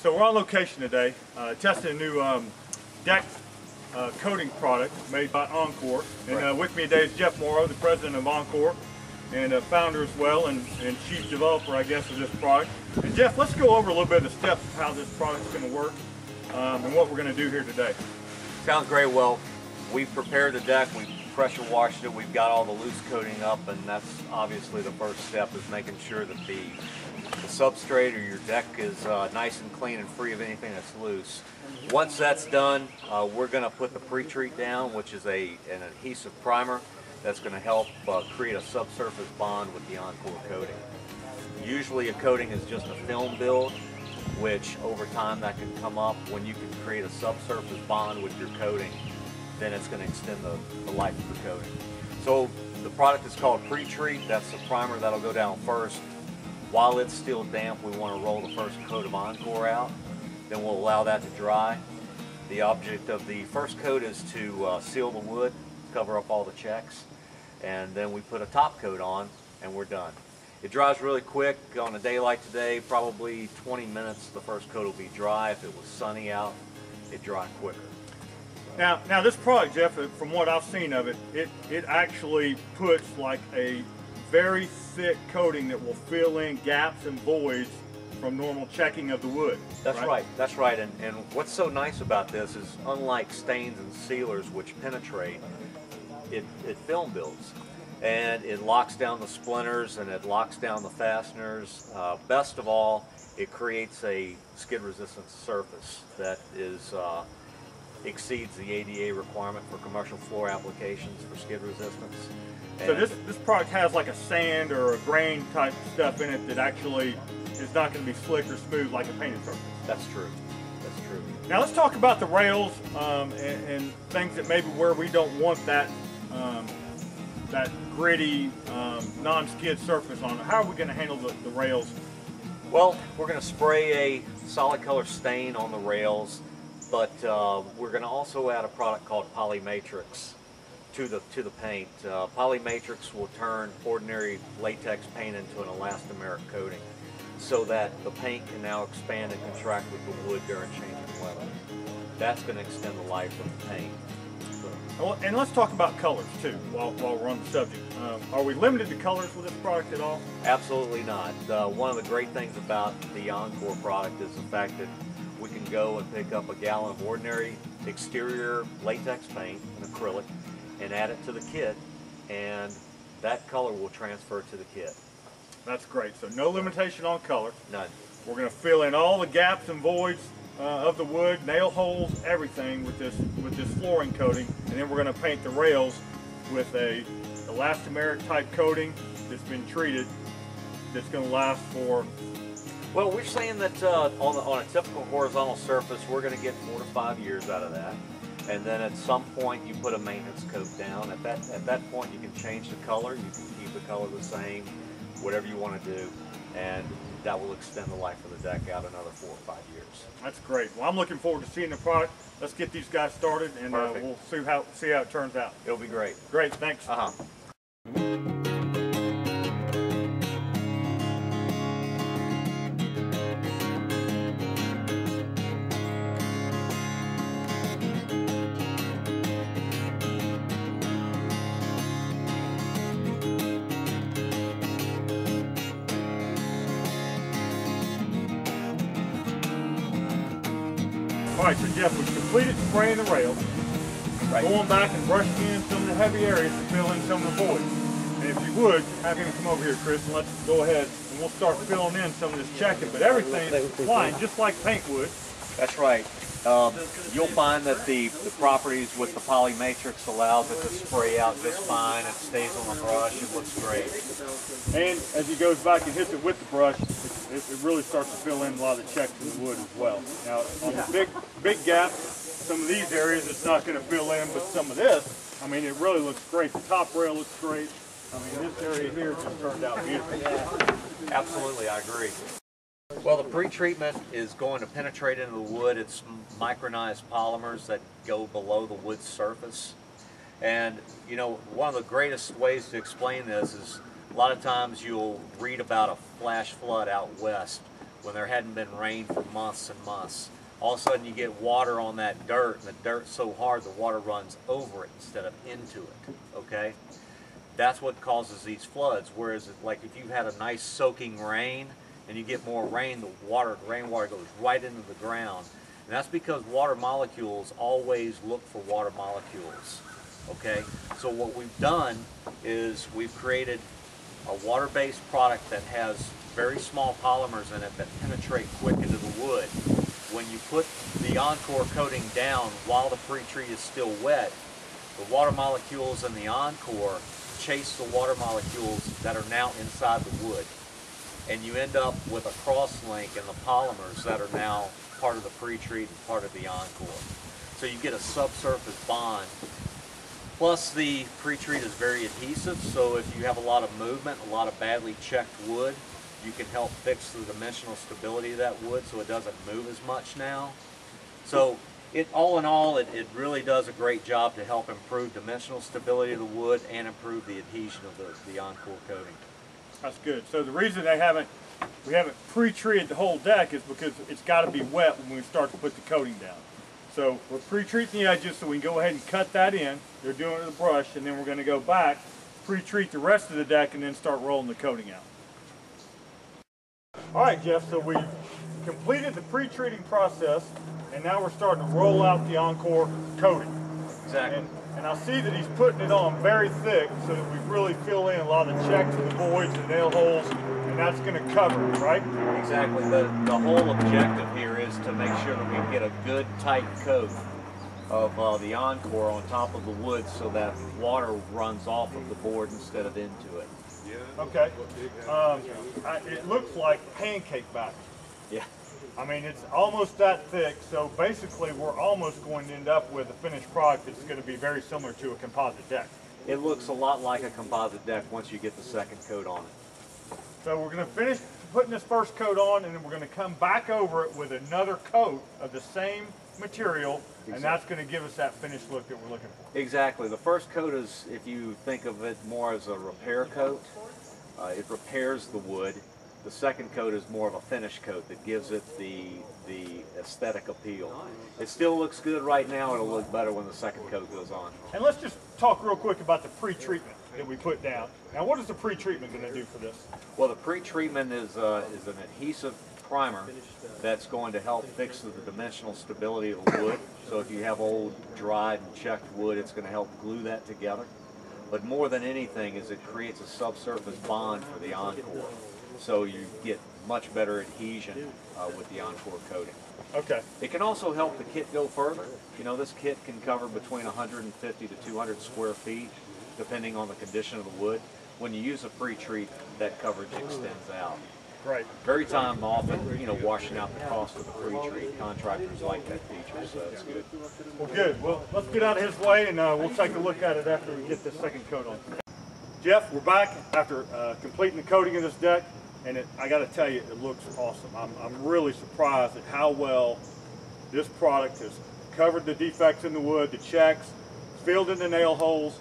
So we're on location today, testing a new deck coating product made by Encore. And with me today is Jeff Morrow, the president of Encore, and a founder as well, and chief developer, I guess, of this product. And Jeff, let's go over a little bit of the steps of how this product's going to work and what we're going to do here today. Sounds great. Well, we've prepared the deck, we've pressure washed it, we've got all the loose coating up, and that's obviously the first step, is making sure that the substrate or your deck is nice and clean and free of anything that's loose. Once that's done, we're going to put the pre-treat down, which is an adhesive primer that's going to help create a subsurface bond with the Encore coating. Usually a coating is just a film build, which over time that can come up. When you can create a subsurface bond with your coating, then it's going to extend the life of the coating. So the product is called pre-treat. That's the primer that'll go down first. While it's still damp, we want to roll the first coat of Encore out. Then we'll allow that to dry. The object of the first coat is to seal the wood, cover up all the checks, and then we put a top coat on and we're done. It dries really quick. On a day like today, probably 20 minutes the first coat will be dry. If it was sunny out, it'd dry quicker. Now this product, Jeff, from what I've seen of it, it actually puts like a very thick coating that will fill in gaps and voids from normal checking of the wood. That's right. That's right. And what's so nice about this is, unlike stains and sealers which penetrate, it film builds. And it locks down the splinters and it locks down the fasteners. Best of all, it creates a skid resistant surface that exceeds the ADA requirement for commercial floor applications for skid resistance. So this product has like a sand or a grain type stuff in it that actually is not going to be slick or smooth like a painted surface. That's true. That's true. Now let's talk about the rails and things that maybe where we don't want that that gritty non-skid surface on it. How are we going to handle the rails? Well, we're going to spray a solid color stain on the rails, but we're going to also add a product called Polymatrix to the paint. Polymatrix will turn ordinary latex paint into an elastomeric coating, so that the paint can now expand and contract with the wood during changing weather. That's going to extend the life of the paint. And let's talk about colors too, while we're on the subject. Are we limited to colors with this product at all? Absolutely not. One of the great things about the Encore product is the fact that we can go and pick up a gallon of ordinary exterior latex paint, an acrylic, and add it to the kit, and that color will transfer to the kit. That's great. So no limitation on color. None. We're going to fill in all the gaps and voids of the wood, nail holes, everything with this flooring coating, and then we're going to paint the rails with a elastomeric type coating that's been treated, that's going to last for. Well, we're saying that on a typical horizontal surface, we're going to get 4 to 5 years out of that. And then at some point you put a maintenance coat down. At that point you can change the color, you can keep the color the same, whatever you want to do, and that will extend the life of the deck out another 4 or 5 years. That's great. Well, I'm looking forward to seeing the product. Let's get these guys started, and we'll see how it turns out. It'll be great. Great, thanks. Alright, so Jeff, we've completed spraying the rails, going back and brushing in some of the heavy areas to fill in some of the voids. And if you would, have him come over here, Chris, and let's go ahead and we'll start filling in some of this checking. But everything is fine, just like paint would. That's right. You'll find that the properties with the Polymatrix allows it to spray out just fine. It stays on the brush. It looks great. And as he goes back and hits it with the brush, it really starts to fill in a lot of the checks in the wood as well. Now, on the big gaps, some of these areas it's not going to fill in, but some of this, I mean, it really looks great. The top rail looks great. I mean, this area here just turned out beautiful. Absolutely, I agree. Well, the pre-treatment is going to penetrate into the wood. It's micronized polymers that go below the wood surface. And, you know, one of the greatest ways to explain this is a lot of times you'll read about a flash flood out west when there hadn't been rain for months and months. All of a sudden you get water on that dirt, and the dirt's so hard the water runs over it instead of into it, okay? That's what causes these floods, whereas like if you've had a nice soaking rain and you get more rain, the rainwater goes right into the ground. And that's because water molecules always look for water molecules, okay? So what we've done is we've created a water-based product that has very small polymers in it that penetrate quick into the wood. When you put the Encore coating down while the pre-treat is still wet, the water molecules in the Encore chase the water molecules that are now inside the wood. And you end up with a cross-link in the polymers that are now part of the pre-treat and part of the Encore. So you get a subsurface bond. Plus the pre-treat is very adhesive, so if you have a lot of movement, a lot of badly checked wood, you can help fix the dimensional stability of that wood so it doesn't move as much now. So all in all, it really does a great job to help improve dimensional stability of the wood and improve the adhesion of the Encore coating. That's good. So the reason we haven't pre-treated the whole deck is because it's got to be wet when we start to put the coating down. So we're pre-treating the edges so we can go ahead and cut that in. They're doing it with a brush, and then we're going to go back, pre-treat the rest of the deck, and then start rolling the coating out. All right, Jeff, so we've completed the pre-treating process, and now we're starting to roll out the Encore coating. Exactly. And I see that he's putting it on very thick so that we really fill in a lot of the checks and the voids and nail holes, and that's going to cover it, right? Exactly. The whole objective here is to make sure that we get a good tight coat of the Encore on top of the wood so that water runs off of the board instead of into it. Okay. It looks like pancake batter. Yeah. I mean, it's almost that thick, so basically we're almost going to end up with a finished product that's going to be very similar to a composite deck. It looks a lot like a composite deck once you get the second coat on it. So we're going to finish putting this first coat on, and then we're going to come back over it with another coat of the same material, and that's going to give us that finished look that we're looking for. Exactly. The first coat is, if you think of it more as a repair coat, it repairs the wood. The second coat is more of a finish coat that gives it the aesthetic appeal. It still looks good right now. It'll look better when the second coat goes on. And let's just talk real quick about the pre-treatment that we put down. Now, what is the pre-treatment going to do for this? Well, the pre-treatment is an adhesive primer that's going to help fix the dimensional stability of the wood. So if you have old, dried, and checked wood, it's going to help glue that together. But more than anything is it creates a subsurface bond for the Encore. So you get much better adhesion with the Encore coating. Okay. It can also help the kit go further. You know, this kit can cover between 150 to 200 square feet, depending on the condition of the wood. When you use a pre-treat, that coverage extends out. Right. Very time often, you know, washing out the cost of the pre-treat. Contractors like that feature, so it's good. Well, good. Well, let's get out of his way, and we'll take a look at it after we get this second coat on. Jeff, we're back after completing the coating of this deck, and I got to tell you, it looks awesome. I'm really surprised at how well this product has covered the defects in the wood, the checks, filled in the nail holes,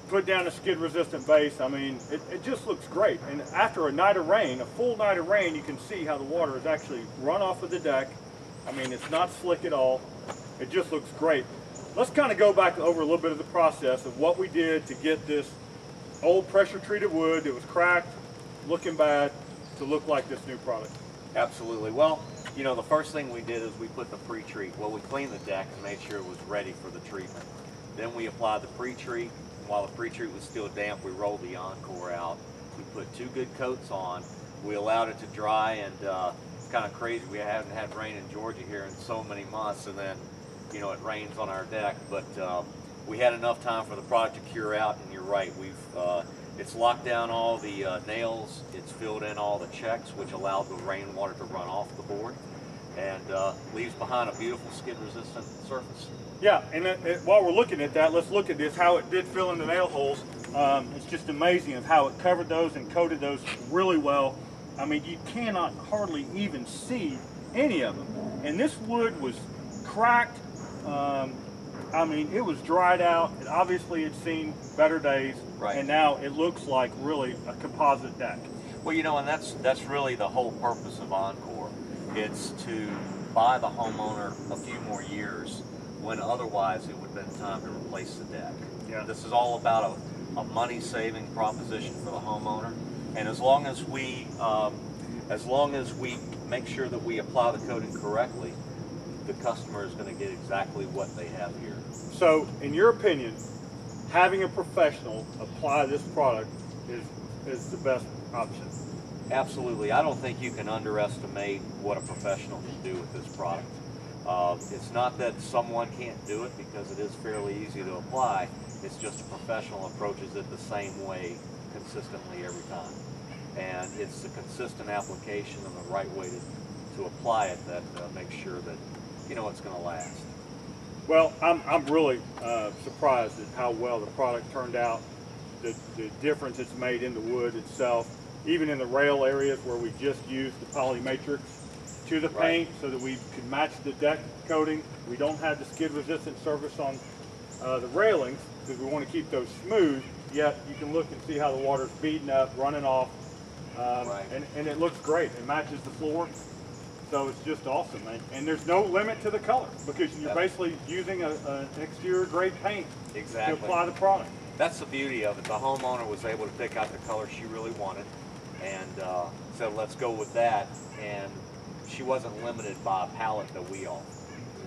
put down a skid-resistant base. I mean, it just looks great. And after a night of rain, a full night of rain, you can see how the water has actually run off of the deck. I mean, it's not slick at all. It just looks great. Let's kind of go back over a little bit of the process of what we did to get this old pressure-treated wood that was cracked, looking bad, to look like this new product. Absolutely. Well, you know, the first thing we did is we put the pre-treat. Well, we cleaned the deck and made sure it was ready for the treatment. Then we applied the pre-treat. While the pre-treat was still damp, we rolled the Encore out. We put 2 good coats on. We allowed it to dry, and it's kind of crazy. We haven't had rain in Georgia here in so many months, and then, you know, it rains on our deck. But we had enough time for the product to cure out, and you're right. It's locked down all the nails. It's filled in all the checks, which allowed the rainwater to run off the board, and leaves behind a beautiful skid-resistant surface. Yeah, and while we're looking at that, let's look at this, how it did fill in the nail holes. It's just amazing of how it covered those and coated those really well. I mean, you cannot hardly even see any of them. And this wood was cracked. I mean, it was dried out. It obviously had seen better days. Right. And now it looks like really a composite deck. Well, you know, and that's really the whole purpose of Encore. It's to buy the homeowner a few more years when otherwise it would have been time to replace the deck. Yeah. This is all about a money-saving proposition for the homeowner, and as long as we make sure that we apply the coating correctly, the customer is going to get exactly what they have here. So, in your opinion, having a professional apply this product is the best option? Absolutely. I don't think you can underestimate what a professional can do with this product. It's not that someone can't do it, because it is fairly easy to apply. It's just a professional approaches it the same way consistently every time. And it's the consistent application and the right way to apply it that makes sure that it's going to last. Well, I'm really surprised at how well the product turned out, the difference it's made in the wood itself, even in the rail areas where we just used the poly matrix to the paint so that we could match the deck coating. We don't have the skid resistant surface on the railings because we want to keep those smooth, yet you can look and see how the water's beating up, running off, and it looks great. It matches the floor. So it's just awesome, and there's no limit to the color because you're basically using an exterior grade paint to apply the product. That's the beauty of it. The homeowner was able to pick out the color she really wanted, and said, let's go with that. And she wasn't limited by a palette that we offer.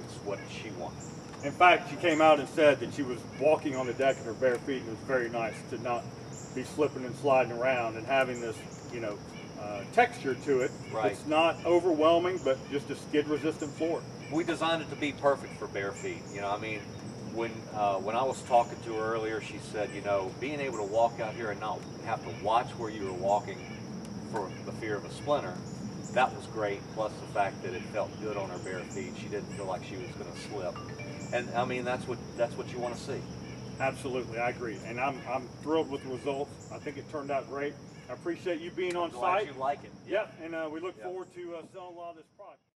It's what she wanted. In fact, she came out and said that she was walking on the deck in her bare feet, and it was very nice to not be slipping and sliding around and having this, texture to it. It's not overwhelming, but just a skid resistant floor. We designed it to be perfect for bare feet. When I was talking to her earlier, she said, being able to walk out here and not have to watch where you were walking for the fear of a splinter, that was great. Plus the fact that it felt good on her bare feet. She didn't feel like she was going to slip. And I mean, that's what you want to see. Absolutely, I agree. And I'm thrilled with the results. I think it turned out great. I appreciate you being on Glad site. you like it. Yep, and we look forward to selling a lot of this product.